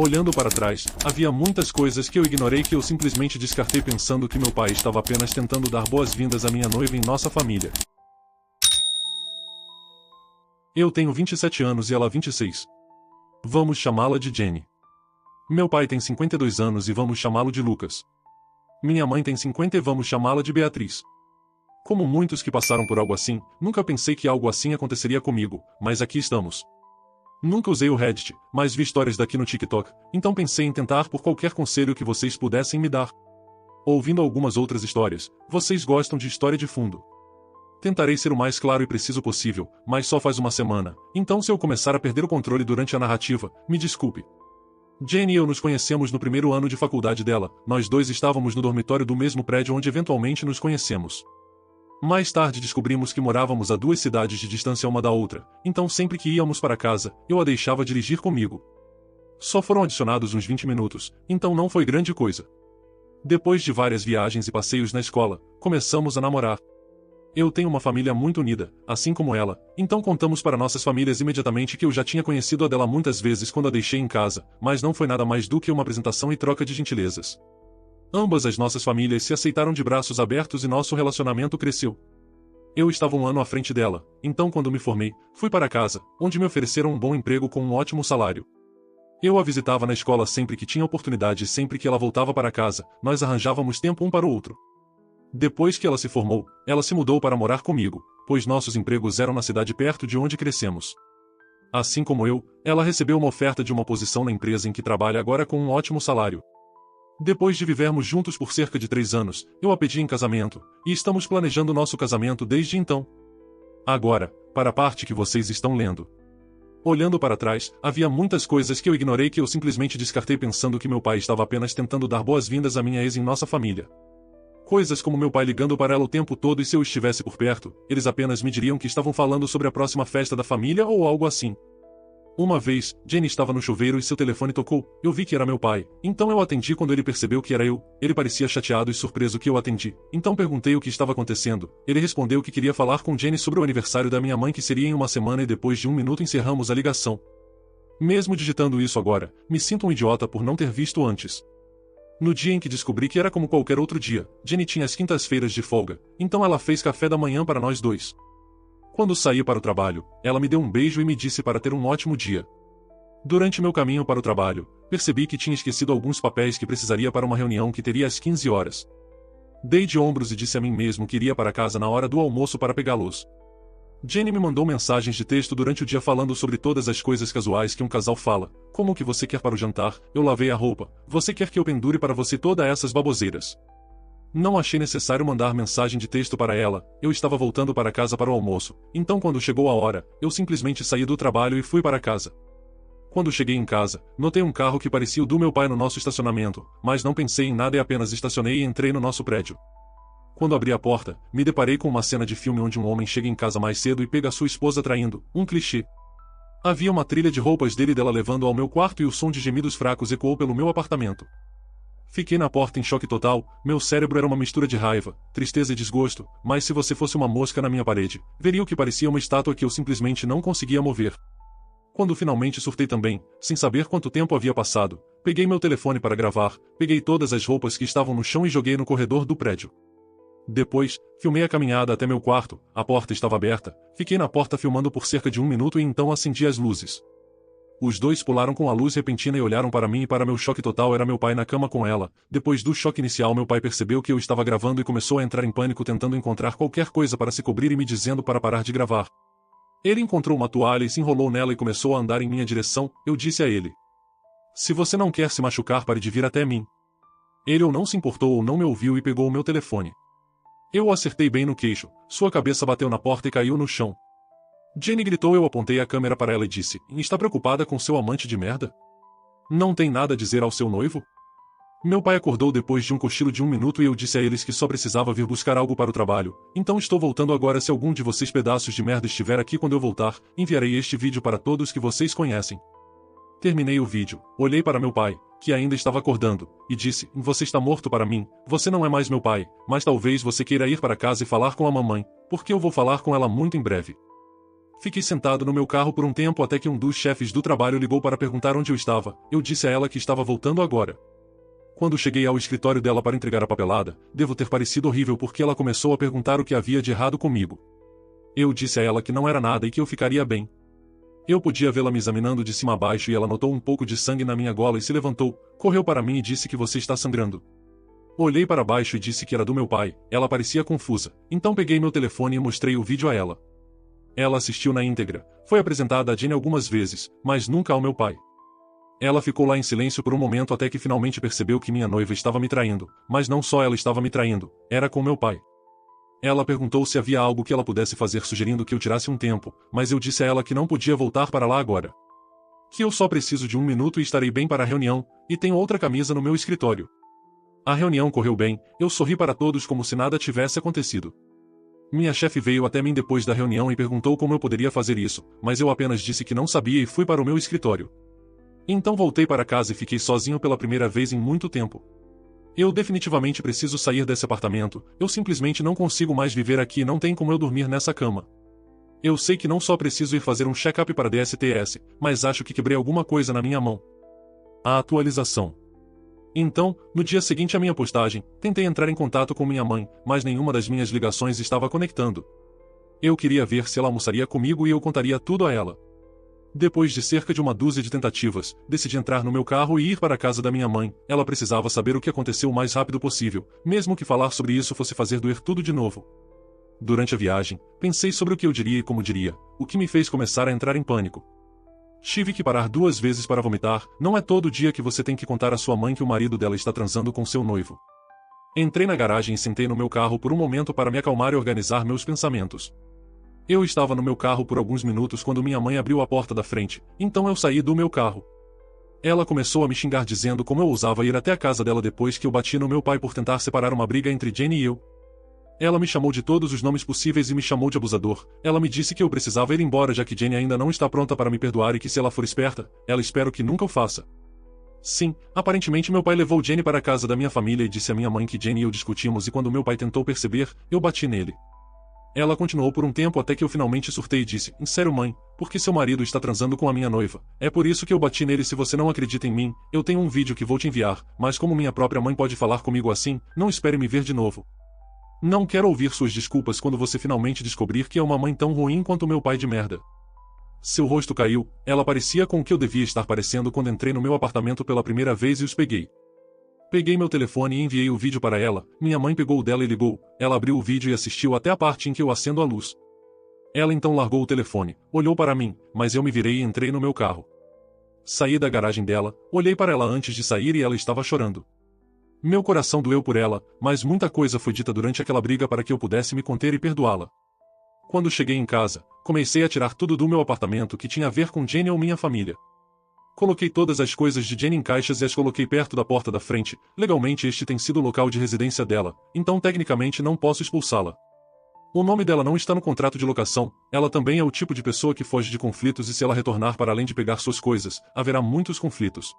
Olhando para trás, havia muitas coisas que eu ignorei que eu simplesmente descartei pensando que meu pai estava apenas tentando dar boas-vindas à minha noiva em nossa família. Eu tenho 27 anos e ela 26. Vamos chamá-la de Jenny. Meu pai tem 52 anos e vamos chamá-lo de Lucas. Minha mãe tem 50 e vamos chamá-la de Beatriz. Como muitos que passaram por algo assim, nunca pensei que algo assim aconteceria comigo, mas aqui estamos. Nunca usei o Reddit, mas vi histórias daqui no TikTok, então pensei em tentar por qualquer conselho que vocês pudessem me dar. Ouvindo algumas outras histórias, vocês gostam de história de fundo. Tentarei ser o mais claro e preciso possível, mas só faz uma semana, então se eu começar a perder o controle durante a narrativa, me desculpe. Jenny e eu nos conhecemos no primeiro ano de faculdade dela, nós dois estávamos no dormitório do mesmo prédio onde eventualmente nos conhecemos. Mais tarde descobrimos que morávamos a 2 cidades de distância uma da outra, então sempre que íamos para casa, eu a deixava dirigir comigo. Só foram adicionados uns 20 minutos, então não foi grande coisa. Depois de várias viagens e passeios na escola, começamos a namorar. Eu tenho uma família muito unida, assim como ela, então contamos para nossas famílias imediatamente que eu já tinha conhecido a dela muitas vezes quando a deixei em casa, mas não foi nada mais do que uma apresentação e troca de gentilezas. Ambas as nossas famílias se aceitaram de braços abertos e nosso relacionamento cresceu. Eu estava um ano à frente dela, então quando me formei, fui para casa, onde me ofereceram um bom emprego com um ótimo salário. Eu a visitava na escola sempre que tinha oportunidade e sempre que ela voltava para casa, nós arranjávamos tempo um para o outro. Depois que ela se formou, ela se mudou para morar comigo, pois nossos empregos eram na cidade perto de onde crescemos. Assim como eu, ela recebeu uma oferta de uma posição na empresa em que trabalha agora com um ótimo salário. Depois de vivermos juntos por cerca de 3 anos, eu a pedi em casamento, e estamos planejando nosso casamento desde então. Agora, para a parte que vocês estão lendo. Olhando para trás, havia muitas coisas que eu ignorei que eu simplesmente descartei pensando que meu pai estava apenas tentando dar boas-vindas à minha ex em nossa família. Coisas como meu pai ligando para ela o tempo todo e se eu estivesse por perto, eles apenas me diriam que estavam falando sobre a próxima festa da família ou algo assim. Uma vez, Jenny estava no chuveiro e seu telefone tocou, eu vi que era meu pai, então eu atendi quando ele percebeu que era eu, ele parecia chateado e surpreso que eu atendi, então perguntei o que estava acontecendo, ele respondeu que queria falar com Jenny sobre o aniversário da minha mãe que seria em uma semana e depois de 1 minuto encerramos a ligação. Mesmo digitando isso agora, me sinto um idiota por não ter visto antes. No dia em que descobri que era como qualquer outro dia, Jenny tinha as quintas-feiras de folga, então ela fez café da manhã para nós dois. Quando saí para o trabalho, ela me deu um beijo e me disse para ter um ótimo dia. Durante meu caminho para o trabalho, percebi que tinha esquecido alguns papéis que precisaria para uma reunião que teria às 15 horas. Dei de ombros e disse a mim mesmo que iria para casa na hora do almoço para pegá-los. Jenny me mandou mensagens de texto durante o dia falando sobre todas as coisas casuais que um casal fala, como o que você quer para o jantar, eu lavei a roupa, você quer que eu pendure para você todas essas baboseiras. Não achei necessário mandar mensagem de texto para ela, eu estava voltando para casa para o almoço, então quando chegou a hora, eu simplesmente saí do trabalho e fui para casa. Quando cheguei em casa, notei um carro que parecia o do meu pai no nosso estacionamento, mas não pensei em nada e apenas estacionei e entrei no nosso prédio. Quando abri a porta, me deparei com uma cena de filme onde um homem chega em casa mais cedo e pega sua esposa traindo, um clichê. Havia uma trilha de roupas dele e dela levando ao meu quarto e o som de gemidos fracos ecoou pelo meu apartamento. Fiquei na porta em choque total, meu cérebro era uma mistura de raiva, tristeza e desgosto, mas se você fosse uma mosca na minha parede, veria o que parecia uma estátua que eu simplesmente não conseguia mover. Quando finalmente surtei também, sem saber quanto tempo havia passado, peguei meu telefone para gravar, peguei todas as roupas que estavam no chão e joguei no corredor do prédio. Depois, filmei a caminhada até meu quarto, a porta estava aberta, fiquei na porta filmando por cerca de 1 minuto e então acendi as luzes. Os dois pularam com a luz repentina e olharam para mim e para meu choque total era meu pai na cama com ela. Depois do choque inicial meu pai percebeu que eu estava gravando e começou a entrar em pânico tentando encontrar qualquer coisa para se cobrir e me dizendo para parar de gravar. Ele encontrou uma toalha e se enrolou nela e começou a andar em minha direção, eu disse a ele. Se você não quer se machucar pare de vir até mim. Ele ou não se importou ou não me ouviu e pegou o meu telefone. Eu o acertei bem no queixo, sua cabeça bateu na porta e caiu no chão. Jenny gritou eu apontei a câmera para ela e disse, está preocupada com seu amante de merda? Não tem nada a dizer ao seu noivo? Meu pai acordou depois de um cochilo de 1 minuto e eu disse a eles que só precisava vir buscar algo para o trabalho, então estou voltando agora se algum de vocês pedaços de merda estiver aqui quando eu voltar, enviarei este vídeo para todos que vocês conhecem. Terminei o vídeo, olhei para meu pai, que ainda estava acordando, e disse, você está morto para mim, você não é mais meu pai, mas talvez você queira ir para casa e falar com a mamãe, porque eu vou falar com ela muito em breve. Fiquei sentado no meu carro por um tempo até que um dos chefes do trabalho ligou para perguntar onde eu estava. Eu disse a ela que estava voltando agora. Quando cheguei ao escritório dela para entregar a papelada, devo ter parecido horrível porque ela começou a perguntar o que havia de errado comigo. Eu disse a ela que não era nada e que eu ficaria bem. Eu podia vê-la me examinando de cima a baixo e ela notou um pouco de sangue na minha gola e se levantou, correu para mim e disse que você está sangrando. Olhei para baixo e disse que era do meu pai. Ela parecia confusa, então peguei meu telefone e mostrei o vídeo a ela. Ela assistiu na íntegra, foi apresentada a Jenny algumas vezes, mas nunca ao meu pai. Ela ficou lá em silêncio por um momento até que finalmente percebeu que minha noiva estava me traindo, mas não só ela estava me traindo, era com meu pai. Ela perguntou se havia algo que ela pudesse fazer sugerindo que eu tirasse um tempo, mas eu disse a ela que não podia voltar para lá agora. Que eu só preciso de 1 minuto e estarei bem para a reunião, e tenho outra camisa no meu escritório. A reunião correu bem, eu sorri para todos como se nada tivesse acontecido. Minha chefe veio até mim depois da reunião e perguntou como eu poderia fazer isso, mas eu apenas disse que não sabia e fui para o meu escritório. Então voltei para casa e fiquei sozinho pela primeira vez em muito tempo. Eu definitivamente preciso sair desse apartamento, eu simplesmente não consigo mais viver aqui e não tem como eu dormir nessa cama. Eu sei que não só preciso ir fazer um check-up para DSTS, mas acho que quebrei alguma coisa na minha mão. A atualização. Então, no dia seguinte à minha postagem, tentei entrar em contato com minha mãe, mas nenhuma das minhas ligações estava conectando. Eu queria ver se ela almoçaria comigo e eu contaria tudo a ela. Depois de cerca de uma dúzia de tentativas, decidi entrar no meu carro e ir para a casa da minha mãe. Ela precisava saber o que aconteceu o mais rápido possível, mesmo que falar sobre isso fosse fazer doer tudo de novo. Durante a viagem, pensei sobre o que eu diria e como diria, o que me fez começar a entrar em pânico. Tive que parar 2 vezes para vomitar. Não é todo dia que você tem que contar à sua mãe que o marido dela está transando com seu noivo. Entrei na garagem e sentei no meu carro por um momento para me acalmar e organizar meus pensamentos. Eu estava no meu carro por alguns minutos quando minha mãe abriu a porta da frente, então eu saí do meu carro. Ela começou a me xingar dizendo como eu ousava ir até a casa dela depois que eu bati no meu pai por tentar separar uma briga entre Jenny e eu. Ela me chamou de todos os nomes possíveis e me chamou de abusador. Ela me disse que eu precisava ir embora já que Jenny ainda não está pronta para me perdoar e que se ela for esperta, ela espero que nunca o faça. Sim, aparentemente meu pai levou Jenny para a casa da minha família e disse à minha mãe que Jenny e eu discutimos e quando meu pai tentou perceber, eu bati nele. Ela continuou por um tempo até que eu finalmente surtei e disse, em sério mãe, porque seu marido está transando com a minha noiva. É por isso que eu bati nele. Se você não acredita em mim, eu tenho um vídeo que vou te enviar, mas como minha própria mãe pode falar comigo assim, não espere me ver de novo. Não quero ouvir suas desculpas quando você finalmente descobrir que é uma mãe tão ruim quanto meu pai de merda. Seu rosto caiu, ela parecia com o que eu devia estar parecendo quando entrei no meu apartamento pela primeira vez e os peguei. Peguei meu telefone e enviei o vídeo para ela, minha mãe pegou o dela e ligou, ela abriu o vídeo e assistiu até a parte em que eu acendo a luz. Ela então largou o telefone, olhou para mim, mas eu me virei e entrei no meu carro. Saí da garagem dela, olhei para ela antes de sair e ela estava chorando. Meu coração doeu por ela, mas muita coisa foi dita durante aquela briga para que eu pudesse me conter e perdoá-la. Quando cheguei em casa, comecei a tirar tudo do meu apartamento que tinha a ver com Jenny ou minha família. Coloquei todas as coisas de Jenny em caixas e as coloquei perto da porta da frente. Legalmente este tem sido o local de residência dela, então tecnicamente não posso expulsá-la. O nome dela não está no contrato de locação, ela também é o tipo de pessoa que foge de conflitos e se ela retornar para além de pegar suas coisas, haverá muitos conflitos.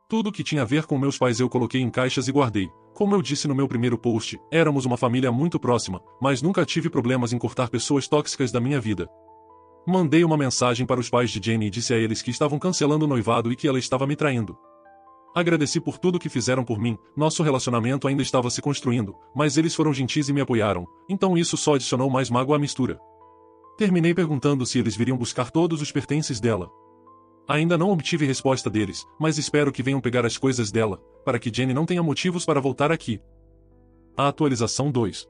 Tudo que tinha a ver com meus pais eu coloquei em caixas e guardei. Como eu disse no meu primeiro post, éramos uma família muito próxima, mas nunca tive problemas em cortar pessoas tóxicas da minha vida. Mandei uma mensagem para os pais de Jenny e disse a eles que estavam cancelando o noivado e que ela estava me traindo. Agradeci por tudo que fizeram por mim, nosso relacionamento ainda estava se construindo, mas eles foram gentis e me apoiaram, então isso só adicionou mais mágoa à mistura. Terminei perguntando se eles viriam buscar todos os pertences dela. Ainda não obtive resposta deles, mas espero que venham pegar as coisas dela, para que Jenny não tenha motivos para voltar aqui. A atualização 2.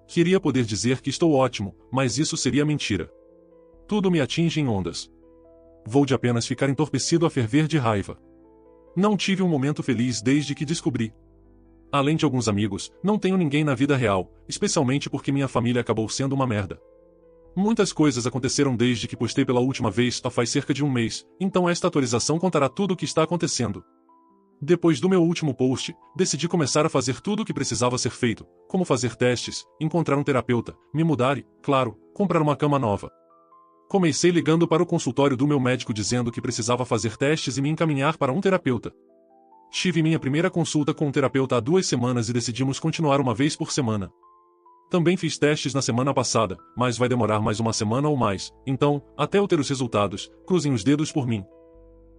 Queria poder dizer que estou ótimo, mas isso seria mentira. Tudo me atinge em ondas. Vou de apenas ficar entorpecido a ferver de raiva. Não tive um momento feliz desde que descobri. Além de alguns amigos, não tenho ninguém na vida real, especialmente porque minha família acabou sendo uma merda. Muitas coisas aconteceram desde que postei pela última vez, faz cerca de um mês, então esta atualização contará tudo o que está acontecendo. Depois do meu último post, decidi começar a fazer tudo o que precisava ser feito, como fazer testes, encontrar um terapeuta, me mudar e, claro, comprar uma cama nova. Comecei ligando para o consultório do meu médico dizendo que precisava fazer testes e me encaminhar para um terapeuta. Tive minha primeira consulta com um terapeuta há 2 semanas e decidimos continuar uma vez por semana. Também fiz testes na semana passada, mas vai demorar mais uma semana ou mais, então, até eu ter os resultados, cruzem os dedos por mim.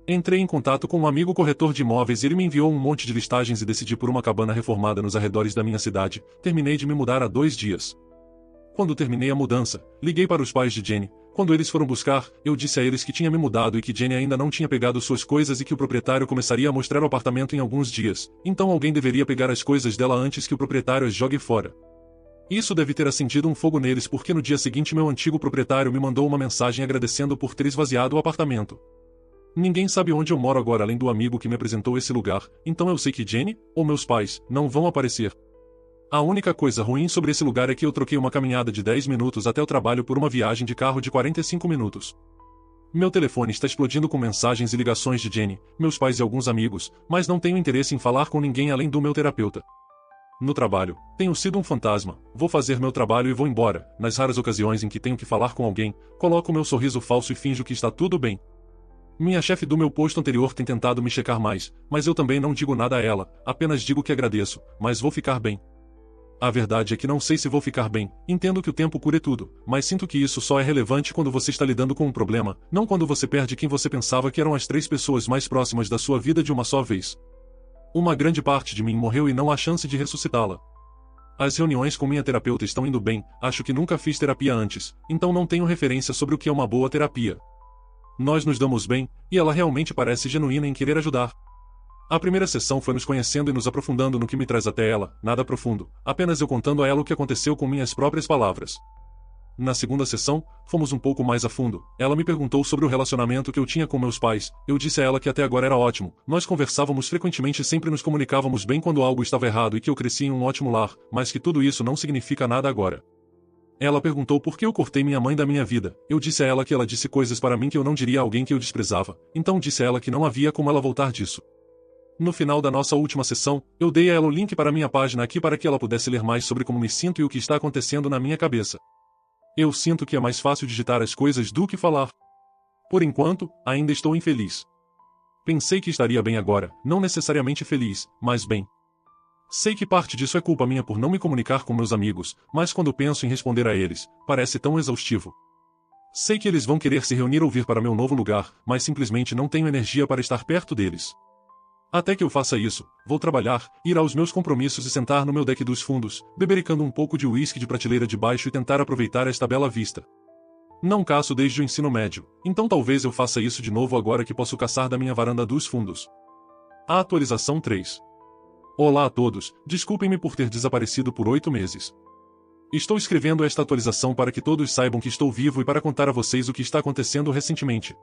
Entrei em contato com um amigo corretor de imóveis e ele me enviou um monte de listagens e decidi por uma cabana reformada nos arredores da minha cidade. Terminei de me mudar há 2 dias. Quando terminei a mudança, liguei para os pais de Jenny. Quando eles foram buscar, eu disse a eles que tinha me mudado e que Jenny ainda não tinha pegado suas coisas e que o proprietário começaria a mostrar o apartamento em alguns dias, então alguém deveria pegar as coisas dela antes que o proprietário as jogue fora. Isso deve ter acendido um fogo neles porque no dia seguinte meu antigo proprietário me mandou uma mensagem agradecendo por ter esvaziado o apartamento. Ninguém sabe onde eu moro agora além do amigo que me apresentou esse lugar, então eu sei que Jenny, ou meus pais, não vão aparecer. A única coisa ruim sobre esse lugar é que eu troquei uma caminhada de 10 minutos até o trabalho por uma viagem de carro de 45 minutos. Meu telefone está explodindo com mensagens e ligações de Jenny, meus pais e alguns amigos, mas não tenho interesse em falar com ninguém além do meu terapeuta. No trabalho, tenho sido um fantasma, vou fazer meu trabalho e vou embora. Nas raras ocasiões em que tenho que falar com alguém, coloco meu sorriso falso e finjo que está tudo bem. Minha chefe do meu posto anterior tem tentado me checar mais, mas eu também não digo nada a ela, apenas digo que agradeço, mas vou ficar bem. A verdade é que não sei se vou ficar bem, entendo que o tempo cure tudo, mas sinto que isso só é relevante quando você está lidando com um problema, não quando você perde quem você pensava que eram as 3 pessoas mais próximas da sua vida de uma só vez. Uma grande parte de mim morreu e não há chance de ressuscitá-la. As reuniões com minha terapeuta estão indo bem, acho que nunca fiz terapia antes, então não tenho referência sobre o que é uma boa terapia. Nós nos damos bem, e ela realmente parece genuína em querer ajudar. A primeira sessão foi nos conhecendo e nos aprofundando no que me traz até ela, nada profundo, apenas eu contando a ela o que aconteceu com minhas próprias palavras. Na segunda sessão, fomos um pouco mais a fundo. Ela me perguntou sobre o relacionamento que eu tinha com meus pais. Eu disse a ela que até agora era ótimo. Nós conversávamos frequentemente e sempre nos comunicávamos bem quando algo estava errado e que eu cresci em um ótimo lar, mas que tudo isso não significa nada agora. Ela perguntou por que eu cortei minha mãe da minha vida. Eu disse a ela que ela disse coisas para mim que eu não diria a alguém que eu desprezava. Então disse a ela que não havia como ela voltar disso. No final da nossa última sessão, eu dei a ela o link para minha página aqui para que ela pudesse ler mais sobre como me sinto e o que está acontecendo na minha cabeça. Eu sinto que é mais fácil digitar as coisas do que falar. Por enquanto, ainda estou infeliz. Pensei que estaria bem agora, não necessariamente feliz, mas bem. Sei que parte disso é culpa minha por não me comunicar com meus amigos, mas quando penso em responder a eles, parece tão exaustivo. Sei que eles vão querer se reunir ou vir para meu novo lugar, mas simplesmente não tenho energia para estar perto deles. Até que eu faça isso, vou trabalhar, ir aos meus compromissos e sentar no meu deck dos fundos, bebericando um pouco de uísque de prateleira de baixo e tentar aproveitar esta bela vista. Não caço desde o ensino médio, então talvez eu faça isso de novo agora que posso caçar da minha varanda dos fundos. A atualização 3. Olá a todos, desculpem-me por ter desaparecido por 8 meses. Estou escrevendo esta atualização para que todos saibam que estou vivo e para contar a vocês o que está acontecendo recentemente.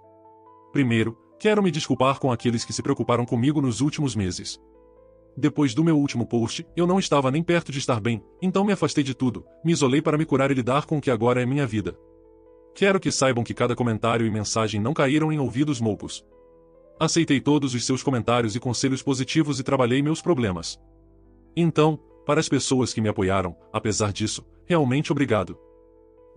Primeiro, quero me desculpar com aqueles que se preocuparam comigo nos últimos meses. Depois do meu último post, eu não estava nem perto de estar bem, então me afastei de tudo, me isolei para me curar e lidar com o que agora é minha vida. Quero que saibam que cada comentário e mensagem não caíram em ouvidos moucos. Aceitei todos os seus comentários e conselhos positivos e trabalhei meus problemas. Então, para as pessoas que me apoiaram, apesar disso, realmente obrigado.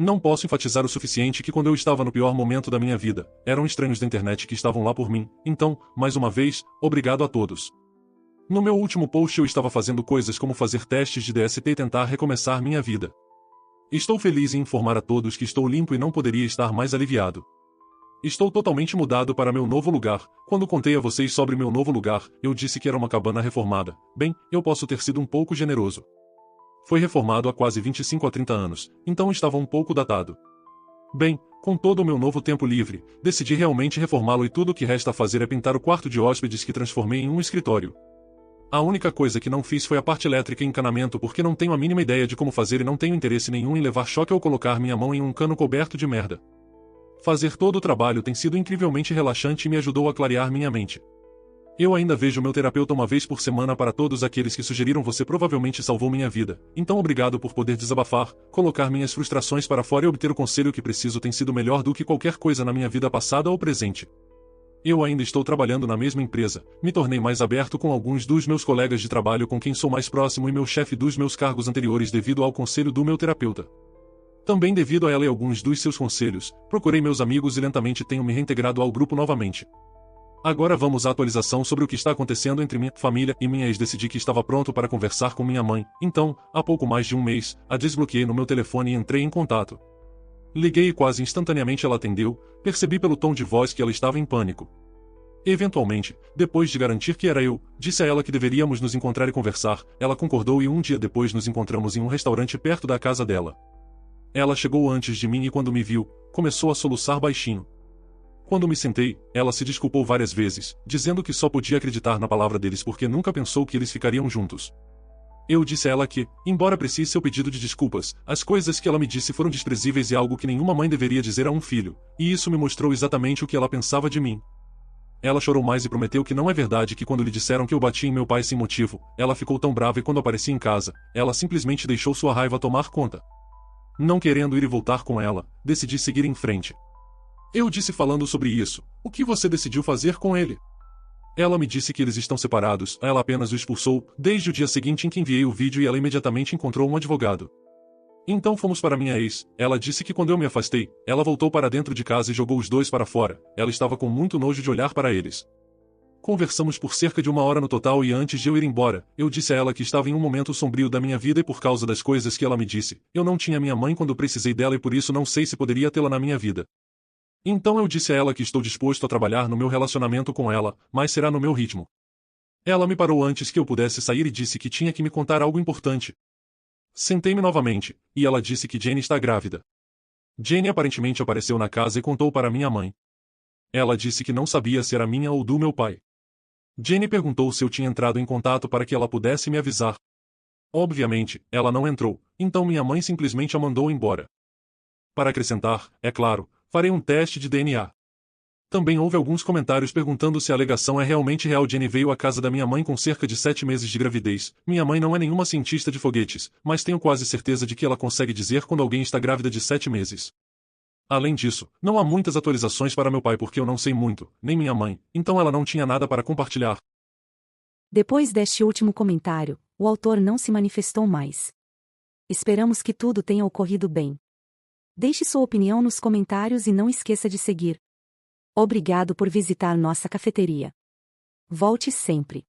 Não posso enfatizar o suficiente que quando eu estava no pior momento da minha vida, eram estranhos da internet que estavam lá por mim, então, mais uma vez, obrigado a todos. No meu último post eu estava fazendo coisas como fazer testes de DST e tentar recomeçar minha vida. Estou feliz em informar a todos que estou limpo e não poderia estar mais aliviado. Estou totalmente mudado para meu novo lugar. Quando contei a vocês sobre meu novo lugar, eu disse que era uma cabana reformada. Bem, eu posso ter sido um pouco generoso. Foi reformado há quase 25 a 30 anos, então estava um pouco datado. Bem, com todo o meu novo tempo livre, decidi realmente reformá-lo e tudo o que resta a fazer é pintar o quarto de hóspedes que transformei em um escritório. A única coisa que não fiz foi a parte elétrica e encanamento porque não tenho a mínima ideia de como fazer e não tenho interesse nenhum em levar choque ou colocar minha mão em um cano coberto de merda. Fazer todo o trabalho tem sido incrivelmente relaxante e me ajudou a clarear minha mente. Eu ainda vejo meu terapeuta uma vez por semana. Para todos aqueles que sugeriram, você provavelmente salvou minha vida, então obrigado por poder desabafar, colocar minhas frustrações para fora e obter o conselho que preciso. Tem sido melhor do que qualquer coisa na minha vida passada ou presente. Eu ainda estou trabalhando na mesma empresa, me tornei mais aberto com alguns dos meus colegas de trabalho com quem sou mais próximo e meu chefe dos meus cargos anteriores devido ao conselho do meu terapeuta. Também devido a ela e alguns dos seus conselhos, procurei meus amigos e lentamente tenho me reintegrado ao grupo novamente. Agora vamos à atualização sobre o que está acontecendo entre minha família e minha ex. Decidi que estava pronto para conversar com minha mãe, então, há pouco mais de um mês, a desbloqueei no meu telefone e entrei em contato. Liguei e quase instantaneamente ela atendeu, percebi pelo tom de voz que ela estava em pânico. Eventualmente, depois de garantir que era eu, disse a ela que deveríamos nos encontrar e conversar, ela concordou e um dia depois nos encontramos em um restaurante perto da casa dela. Ela chegou antes de mim e quando me viu, começou a soluçar baixinho. Quando me sentei, ela se desculpou várias vezes, dizendo que só podia acreditar na palavra deles porque nunca pensou que eles ficariam juntos. Eu disse a ela que, embora precise seu pedido de desculpas, as coisas que ela me disse foram desprezíveis e algo que nenhuma mãe deveria dizer a um filho, e isso me mostrou exatamente o que ela pensava de mim. Ela chorou mais e prometeu que não é verdade que quando lhe disseram que eu bati em meu pai sem motivo, ela ficou tão brava e quando apareci em casa, ela simplesmente deixou sua raiva tomar conta. Não querendo ir e voltar com ela, decidi seguir em frente. Eu disse falando sobre isso, o que você decidiu fazer com ele? Ela me disse que eles estão separados, ela apenas o expulsou, desde o dia seguinte em que enviei o vídeo e ela imediatamente encontrou um advogado. Então fomos para minha ex, ela disse que quando eu me afastei, ela voltou para dentro de casa e jogou os dois para fora, ela estava com muito nojo de olhar para eles. Conversamos por cerca de 1 hora no total e antes de eu ir embora, eu disse a ela que estava em um momento sombrio da minha vida e por causa das coisas que ela me disse, eu não tinha minha mãe quando precisei dela e por isso não sei se poderia tê-la na minha vida. Então eu disse a ela que estou disposto a trabalhar no meu relacionamento com ela, mas será no meu ritmo. Ela me parou antes que eu pudesse sair e disse que tinha que me contar algo importante. Sentei-me novamente, e ela disse que Jenny está grávida. Jenny aparentemente apareceu na casa e contou para minha mãe. Ela disse que não sabia se era minha ou do meu pai. Jenny perguntou se eu tinha entrado em contato para que ela pudesse me avisar. Obviamente, ela não entrou, então minha mãe simplesmente a mandou embora. Para acrescentar, é claro, farei um teste de DNA. Também houve alguns comentários perguntando se a alegação é realmente real. Jenny veio à casa da minha mãe com cerca de 7 meses de gravidez. Minha mãe não é nenhuma cientista de foguetes, mas tenho quase certeza de que ela consegue dizer quando alguém está grávida de 7 meses. Além disso, não há muitas atualizações para meu pai porque eu não sei muito, nem minha mãe, então ela não tinha nada para compartilhar. Depois deste último comentário, o autor não se manifestou mais. Esperamos que tudo tenha ocorrido bem. Deixe sua opinião nos comentários e não esqueça de seguir. Obrigado por visitar nossa cafeteria. Volte sempre.